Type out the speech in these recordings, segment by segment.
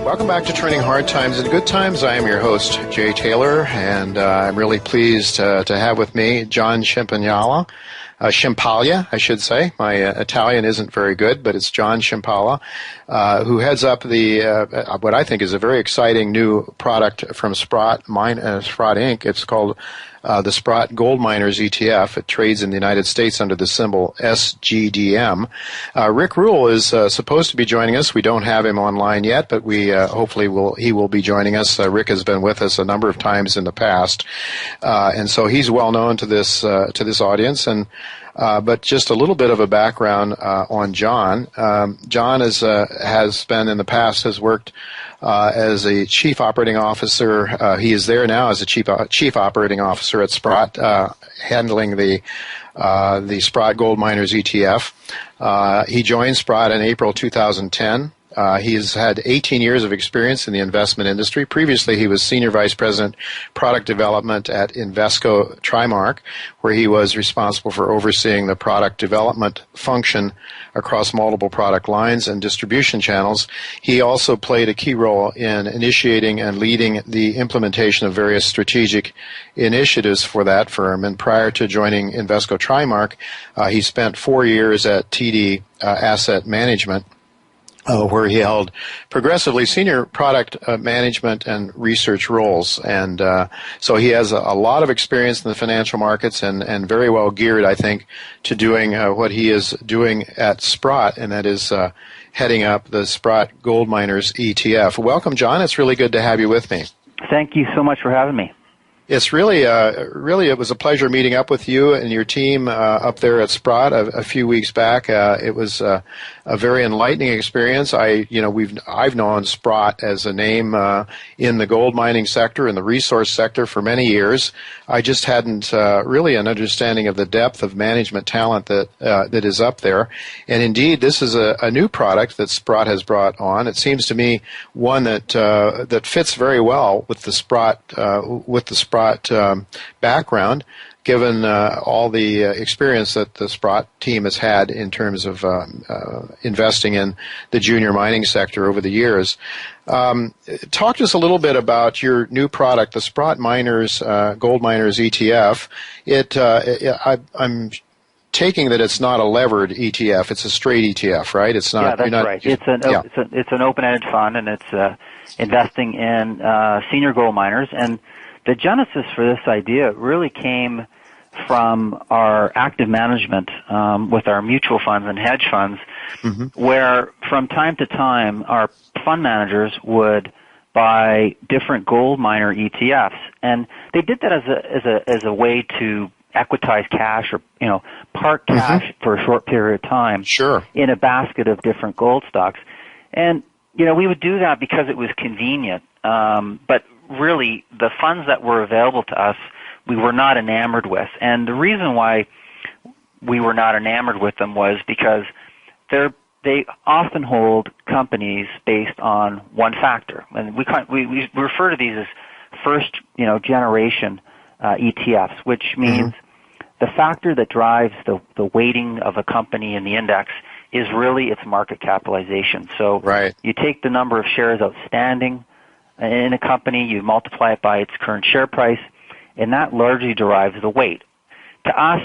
Welcome back to Turning Hard Times into Good Times. I am your host, Jay Taylor, and I'm really pleased to have with me John Ciampaglia. Ciampaglia, I should say. My Italian isn't very good, but it's John Ciampaglia, who heads up the what I think is a very exciting new product from Sprott Inc. It's called the Sprott Gold Miners ETF. It trades in the United States under the symbol SGDM. Rick Rule is supposed to be joining us. We don't have him online yet, but we hopefully he will be joining us. Rick has been with us a number of times in the past, and so he's well known to this audience. And but just a little bit of a background on John. John has been in the past, has worked as a chief operating officer. He is there now as a chief operating officer at Sprott, handling the Sprott Gold Miners ETF. He joined Sprott in April 2010. He has had 18 years of experience in the investment industry. Previously, he was Senior Vice President, Product Development at Invesco Trimark, where he was responsible for overseeing the product development function across multiple product lines and distribution channels. He also played a key role in initiating and leading the implementation of various strategic initiatives for that firm. And prior to joining Invesco Trimark, he spent 4 years at TD Asset Management, where he held progressively senior product management and research roles. And so he has a lot of experience in the financial markets and very well geared, I think, to doing what he is doing at Sprott, and that is heading up the Sprott Gold Miners ETF. Welcome, John. It's really good to have you with me. Thank you so much for having me. It's really, it was a pleasure meeting up with you and your team up there at Sprott a few weeks back. It was a very enlightening experience. I've known Sprott as a name in the gold mining sector and the resource sector for many years. I just hadn't really an understanding of the depth of management talent that is up there. And indeed, this is a new product that Sprott has brought on. It seems to me one that fits very well with the Sprott background, given all the experience that the Sprott team has had in terms of investing in the junior mining sector over the years. Talk to us a little bit about your new product, the Sprott Gold Miners ETF. I'm taking that it's not a levered ETF; it's a straight ETF, right? It's not. Yeah, that's right. It's an open-ended fund, and it's investing in senior gold miners. And the genesis for this idea really came from our active management with our mutual funds and hedge funds, where from time to time our fund managers would buy different gold miner ETFs, and they did that as a way to equitize cash or park cash for a short period of time in a basket of different gold stocks. And we would do that because it was convenient, but really, the funds that were available to us, we were not enamored with. And the reason why we were not enamored with them was because they often hold companies based on one factor. And we refer to these as first, generation ETFs, which means the factor that drives the weighting of a company in the index is really its market capitalization. So you take the number of shares outstanding in a company, you multiply it by its current share price, and that largely derives the weight. To us,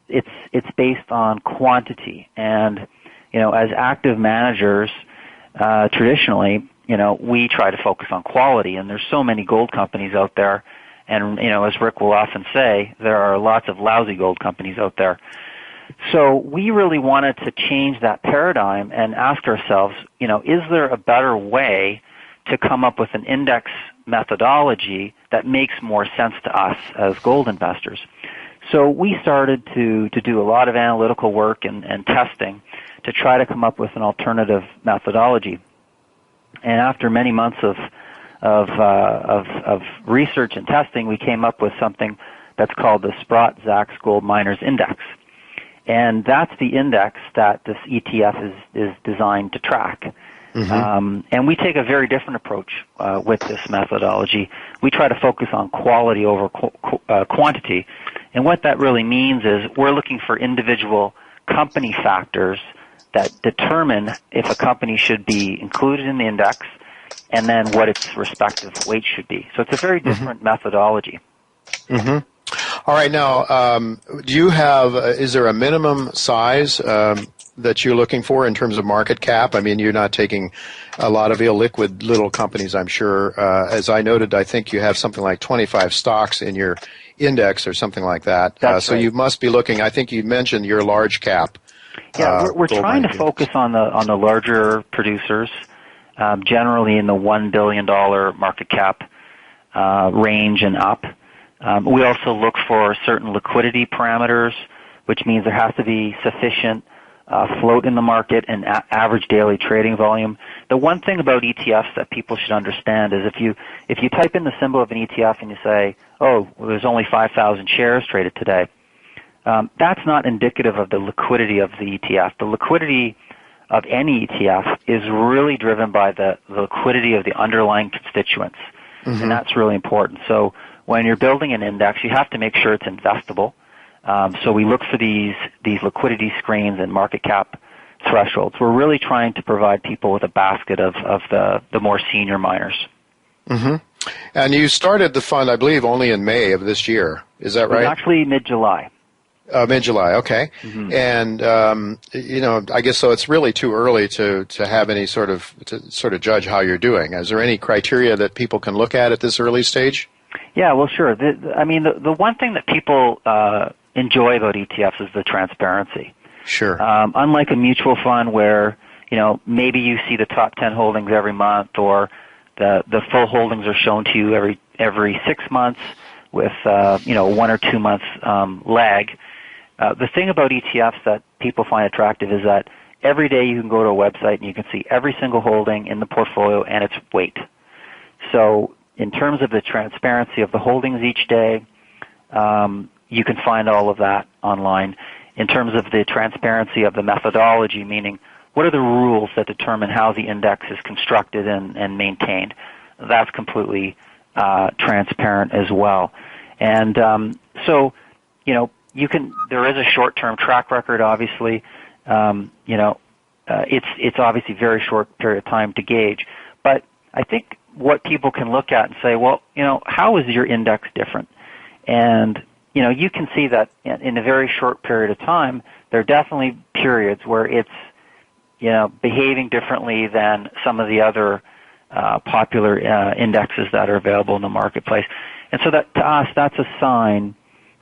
it's based on quantity, and as active managers, traditionally, we try to focus on quality. And there's so many gold companies out there, and as Rick will often say, there are lots of lousy gold companies out there. So we really wanted to change that paradigm and ask ourselves, is there a better way to come up with an index methodology that makes more sense to us as gold investors? So we started to do a lot of analytical work and testing to try to come up with an alternative methodology. And after many months of research and testing, we came up with something that's called the Sprott Zacks Gold Miners Index. And that's the index that this ETF is designed to track. And we take a very different approach with this methodology. We try to focus on quality over quantity. And what that really means is we're looking for individual company factors that determine if a company should be included in the index and then what its respective weight should be. So it's a very different methodology. Mm-hmm. All right. Now, do you have? Is there a minimum size that you're looking for in terms of market cap? I mean, you're not taking a lot of illiquid little companies, I'm sure. As I noted, I think you have something like 25 stocks in your index or something like that. That's so right. you must be looking. I think you mentioned your large cap. Yeah, we're trying to focus on the larger producers, generally in the $1 billion market cap range and up. We also look for certain liquidity parameters, which means there has to be sufficient float in the market and average daily trading volume. The one thing about ETFs that people should understand is if you type in the symbol of an ETF and you say, oh, well, there's only 5,000 shares traded today, that's not indicative of the liquidity of the ETF. The liquidity of any ETF is really driven by the liquidity of the underlying constituents, and that's really important. So when you're building an index, you have to make sure it's investable. So we look for these liquidity screens and market cap thresholds. We're really trying to provide people with a basket of the more senior miners. Mm-hmm. And you started the fund, I believe, only in May of this year. Is that right? It was actually mid-July. Mid-July, okay. Mm-hmm. And I guess so. It's really too early to have any sort of judge how you're doing. Is there any criteria that people can look at this early stage? Yeah, well, sure. The one thing that people enjoy about ETFs is the transparency. Sure. Unlike a mutual fund where maybe you see the top 10 holdings every month, or the full holdings are shown to you every 6 months with 1 or 2 months lag. The thing about ETFs that people find attractive is that every day you can go to a website and you can see every single holding in the portfolio and its weight. So in terms of the transparency of the holdings each day, you can find all of that online. In terms of the transparency of the methodology, meaning what are the rules that determine how the index is constructed and maintained, that's completely transparent as well. And there is a short-term track record, obviously. It's obviously a very short period of time to gauge. But I think what people can look at and say, well, how is your index different? And, you can see that in a very short period of time, there are definitely periods where it's, behaving differently than some of the other popular indexes that are available in the marketplace. And so that, to us, that's a sign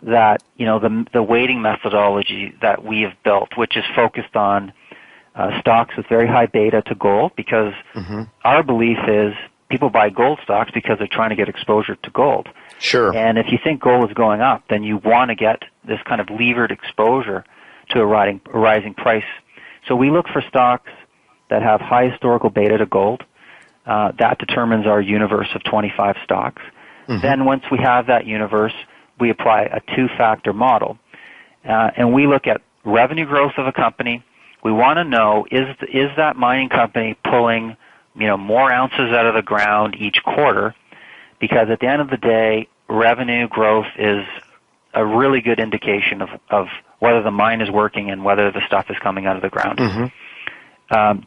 that, the weighting methodology that we have built, which is focused on stocks with very high beta to gold, because our belief is people buy gold stocks because they're trying to get exposure to gold. Sure. And if you think gold is going up, then you want to get this kind of levered exposure to a rising price. So we look for stocks that have high historical beta to gold. That determines our universe of 25 stocks. Then once we have that universe, we apply a two-factor model. And we look at revenue growth of a company. We want to know, is that mining company pulling more ounces out of the ground each quarter? Because at the end of the day, revenue growth is a really good indication of whether the mine is working and whether the stuff is coming out of the ground.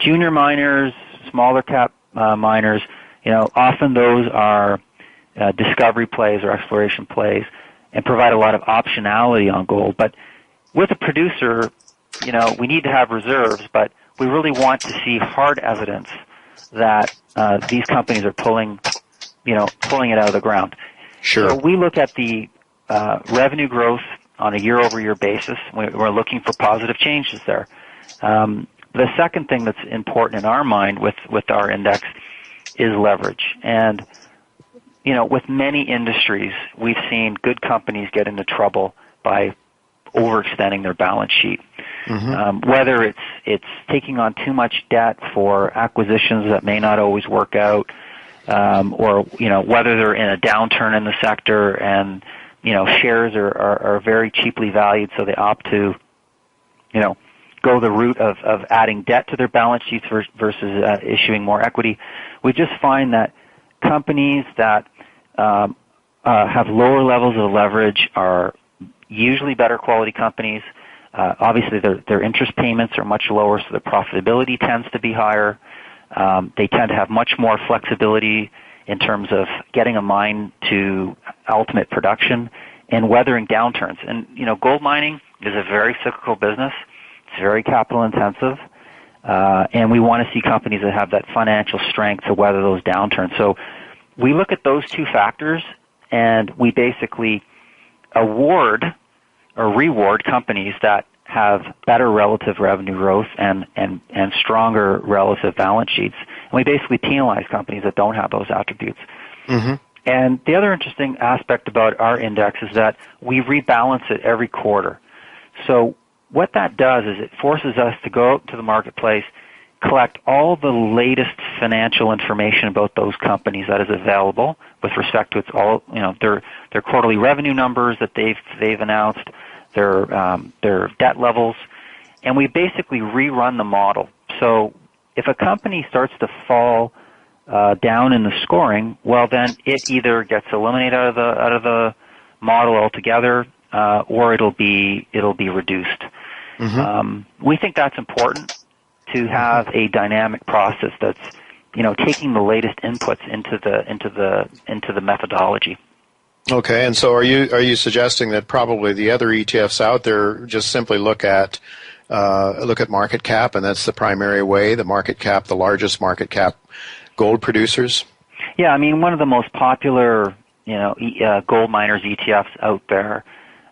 Junior miners, smaller cap miners, often those are discovery plays or exploration plays and provide a lot of optionality on gold. But with a producer, we need to have reserves, but we really want to see hard evidence that these companies are pulling it out of the ground. Sure. So we look at the revenue growth on a year-over-year basis. We're looking for positive changes there. The second thing that's important in our mind with our index is leverage. And, with many industries, we've seen good companies get into trouble by overextending their balance sheet. Whether it's taking on too much debt for acquisitions that may not always work out, or whether they're in a downturn in the sector and shares are very cheaply valued, so they opt to go the route of adding debt to their balance sheets versus issuing more equity. We just find that companies that have lower levels of leverage are usually better quality companies. Obviously, their interest payments are much lower, so the profitability tends to be higher. They tend to have much more flexibility in terms of getting a mine to ultimate production and weathering downturns. And, gold mining is a very cyclical business. It's very capital intensive. And we want to see companies that have that financial strength to weather those downturns. So we look at those two factors, and we basically award or reward companies that have better relative revenue growth and stronger relative balance sheets. And we basically penalize companies that don't have those attributes. Mm-hmm. And the other interesting aspect about our index is that we rebalance it every quarter. So what that does is it forces us to go out to the marketplace, collect all the latest financial information about those companies that is available with respect to their quarterly revenue numbers that they've announced, their debt levels, and we basically rerun the model. So if a company starts to fall down in the scoring, well, then it either gets eliminated out of the model altogether, or it'll be reduced. Mm-hmm. We think that's important to have a dynamic process that's taking the latest inputs into the methodology. Okay, and so are you suggesting that probably the other ETFs out there just simply look at market cap, and that's the primary way, the largest market cap gold producers? Yeah, one of the most popular gold miners ETFs out there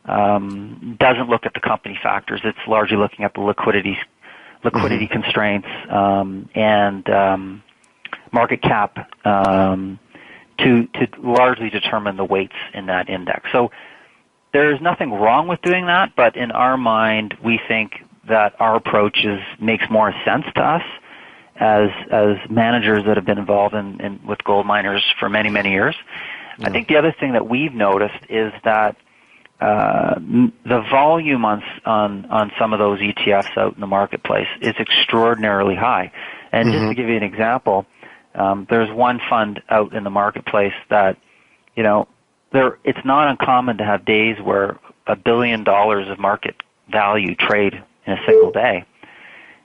doesn't look at the company factors. It's largely looking at the liquidity mm-hmm. constraints and market cap to largely determine the weights in that index. So there's nothing wrong with doing that, but in our mind, we think that our approach makes more sense to us as managers that have been involved with gold miners for many, many years. Yeah. I think the other thing that we've noticed is that the volume on some of those ETFs out in the marketplace is extraordinarily high. And mm-hmm. just to give you an example, there's one fund out in the marketplace that, it's not uncommon to have days where $1 billion of market value trade in a single day.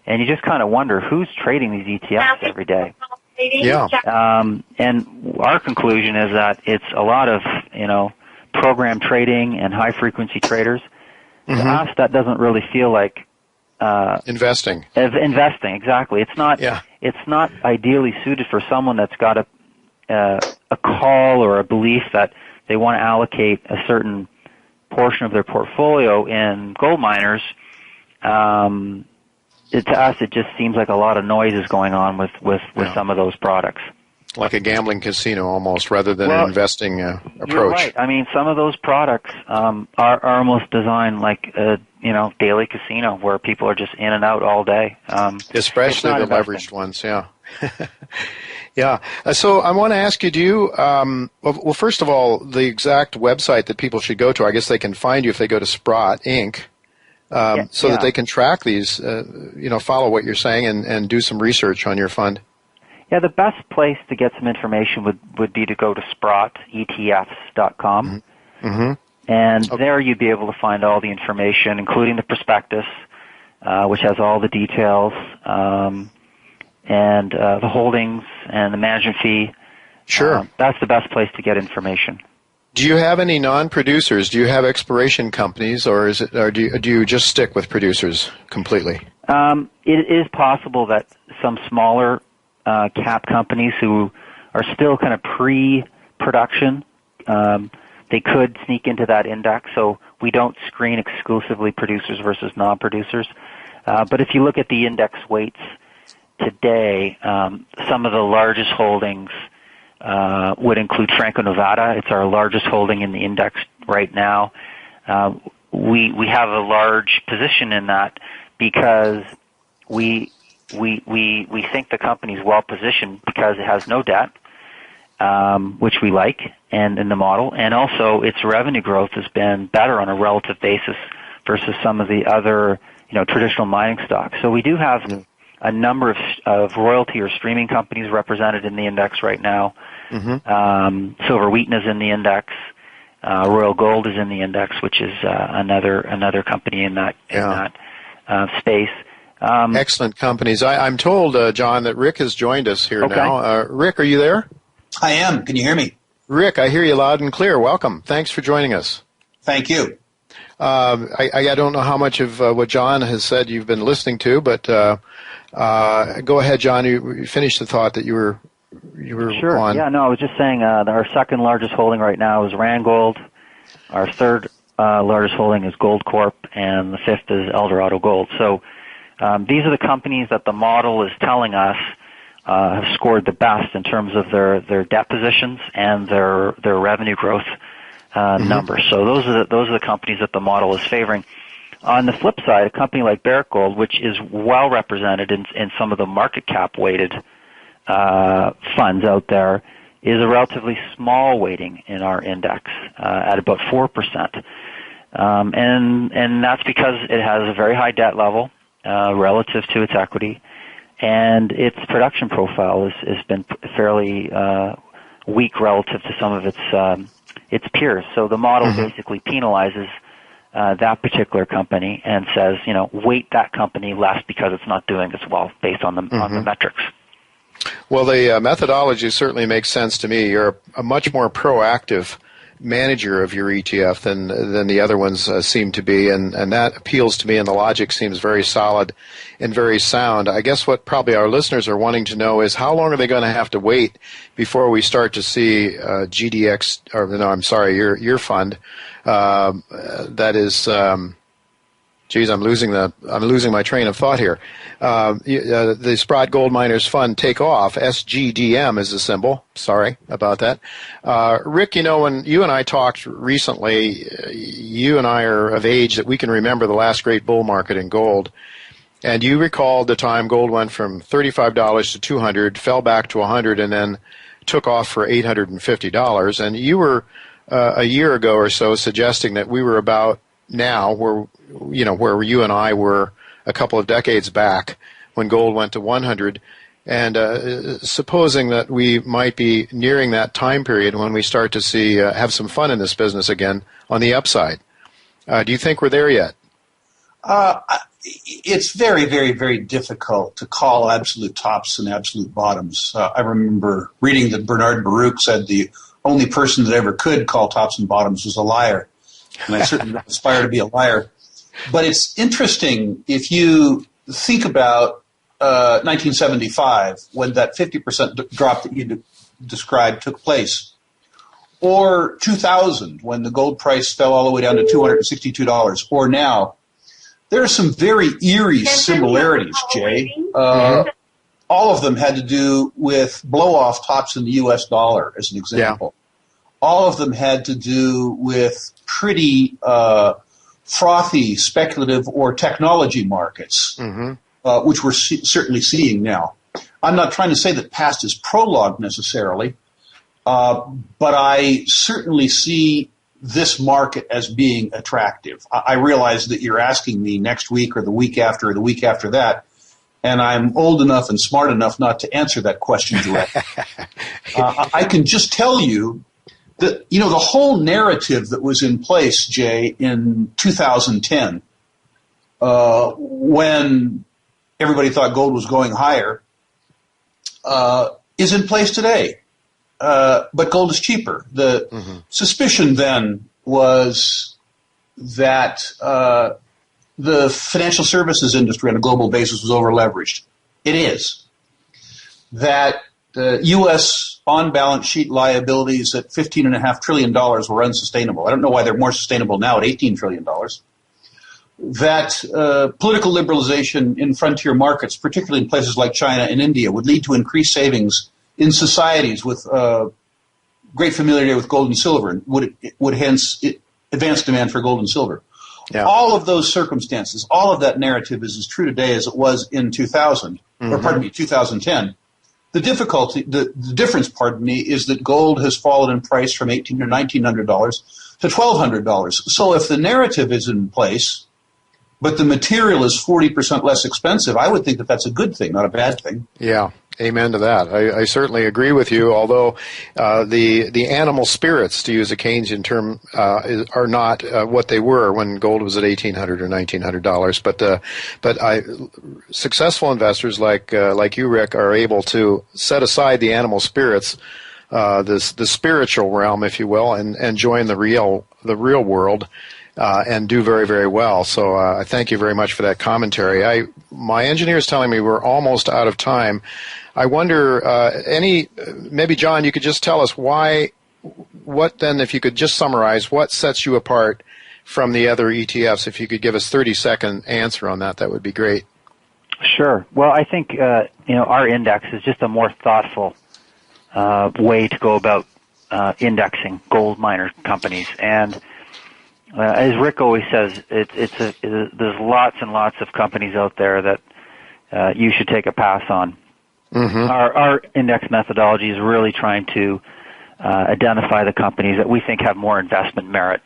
And you just kind of wonder who's trading these ETFs every day. Yeah. And our conclusion is that it's a lot of, program trading and high-frequency traders. Mm-hmm. To us, that doesn't really feel like investing. Investing, exactly. It's not. Yeah. It's not ideally suited for someone that's got a call or a belief that they want to allocate a certain portion of their portfolio in gold miners. To us, it just seems like a lot of noise is going on with some of those products. Like a gambling casino almost, rather than an investing approach. You're right. Some of those products are almost designed like a daily casino where people are just in and out all day. Especially the leveraged ones, yeah. Yeah. So I want to ask you, do you, well, first of all, the exact website that people should go to, I guess they can find you if they go to Sprott Inc., that they can track these, follow what you're saying and do some research on your fund. Yeah, the best place to get some information would be to go to SprottETFs.com. Mm-hmm. And there you'd be able to find all the information, including the prospectus, which has all the details, and the holdings and the management fee. Sure. That's the best place to get information. Do you have any non-producers? Do you have exploration companies, or do you just stick with producers completely? It is possible that some smaller cap companies who are still kind of pre-production, they could sneak into that index. So we don't screen exclusively producers versus non-producers. But if you look at the index weights today, some of the largest holdings would include Franco-Nevada. It's our largest holding in the index right now. We have a large position in that because we think the company is well positioned because it has no debt, which we like, and in the model, and also its revenue growth has been better on a relative basis versus some of the other traditional mining stocks. So we do have a number of royalty or streaming companies represented in the index right now. Mm-hmm. Silver Wheaton is in the index. Royal Gold is in the index, which is another company in that space. Excellent companies. I'm told, John, that Rick has joined us here now. Rick, are you there? I am. Can you hear me? Rick, I hear you loud and clear. Welcome. Thanks for joining us. Thank you. I don't know how much of what John has said you've been listening to, but go ahead, John. You finished the thought that you were sure. on. Yeah, no, I was just saying that our second largest holding right now is Randgold. Our third largest holding is Gold Corp, and the fifth is Eldorado Gold. So these are the companies that the model is telling us have scored the best in terms of their debt positions and their revenue growth numbers. So those are the companies that the model is favoring. On the flip side, a company like Barrick Gold, which is well represented in some of the market cap weighted funds out there, is a relatively small weighting in our index at about 4%. And that's because it has a very high debt level relative to its equity, and its production profile has been fairly weak relative to some of its peers. So the model basically penalizes that particular company and says, weight that company less because it's not doing as well based on the metrics. Well, the methodology certainly makes sense to me. You're a much more proactive manager of your ETF than the other ones seem to be, and that appeals to me, and the logic seems very solid and very sound. I guess what probably our listeners are wanting to know is how long are they going to have to wait before we start to see GDX, or no, I'm sorry, your fund, that is, I'm losing my train of thought here. The Sprott Gold Miners Fund take off. SGDM is the symbol. Sorry about that. Rick, when you and I talked recently, you and I are of age that we can remember the last great bull market in gold. And you recalled the time gold went from $35 to $200, fell back to $100, and then took off for $850. And you were a year ago or so suggesting that we were about now where you and I were a couple of decades back when gold went to 100, and supposing that we might be nearing that time period when we start to see have some fun in this business again on the upside. Do you think we're there yet? It's very, very, very difficult to call absolute tops and absolute bottoms. I remember reading that Bernard Baruch said the only person that ever could call tops and bottoms was a liar, and I certainly don't aspire to be a liar. But it's interesting if you think about 1975, when that 50% drop that you described took place, or 2000, when the gold price fell all the way down to $262, or now. There are some very eerie similarities, Jay. All of them had to do with blow-off tops in the U.S. dollar, as an example. Yeah. All of them had to do with pretty frothy, speculative, or technology markets, which we're certainly seeing now. I'm not trying to say that past is prologue necessarily, but I certainly see this market as being attractive. I realize that you're asking me next week or the week after or the week after that, and I'm old enough and smart enough not to answer that question directly. I can just tell you that, the whole narrative that was in place, Jay, in 2010, when everybody thought gold was going higher, is in place today. But gold is cheaper. The suspicion then was that the financial services industry on a global basis was over-leveraged. It is. That the U.S. on-balance sheet liabilities at $15.5 trillion were unsustainable. I don't know why they're more sustainable now at $18 trillion. That political liberalization in frontier markets, particularly in places like China and India, would lead to increased savings in societies with great familiarity with gold and silver, and would hence advance demand for gold and silver. Yeah. All of those circumstances, all of that narrative is as true today as it was in 2010. The difference, is that gold has fallen in price from $1,800 or $1,900 to $1,200. So if the narrative is in place, but the material is 40% less expensive, I would think that that's a good thing, not a bad thing. Yeah. Amen to that. I certainly agree with you, although the animal spirits, to use a Keynesian term, are not what they were when gold was at $1,800 or $1,900. But successful investors like you, Rick, are able to set aside the animal spirits, the spiritual realm, if you will, and join the real world. And do very, very well. So I thank you very much for that commentary. My engineer is telling me we're almost out of time. I wonder, maybe John, you could just tell us what then, if you could just summarize, what sets you apart from the other ETFs? If you could give us 30-second answer on that, that would be great. Sure. Well, I think, our index is just a more thoughtful way to go about indexing gold miner companies. And as Rick always says, there's lots and lots of companies out there that you should take a pass on. Mm-hmm. Our index methodology is really trying to identify the companies that we think have more investment merit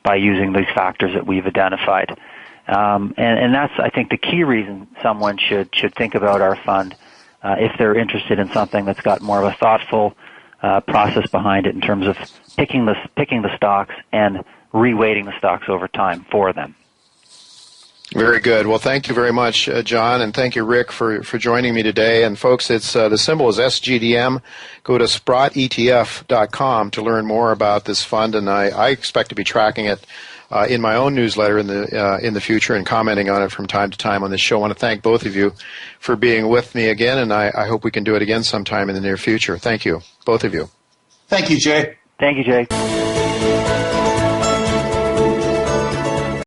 by using these factors that we've identified. And that's, I think, the key reason someone should think about our fund if they're interested in something that's got more of a thoughtful process behind it in terms of picking the stocks and reweighting the stocks over time for them. Very good. Well, thank you very much, John, and thank you, Rick, for joining me today. And folks, it's the symbol is SGDM. Go to SprottETF.com to learn more about this fund, and I expect to be tracking it in my own newsletter in the future and commenting on it from time to time on this show. I want to thank both of you for being with me again, and I hope we can do it again sometime in the near future. Thank you, both of you. Thank you, Jay. Thank you, Jay.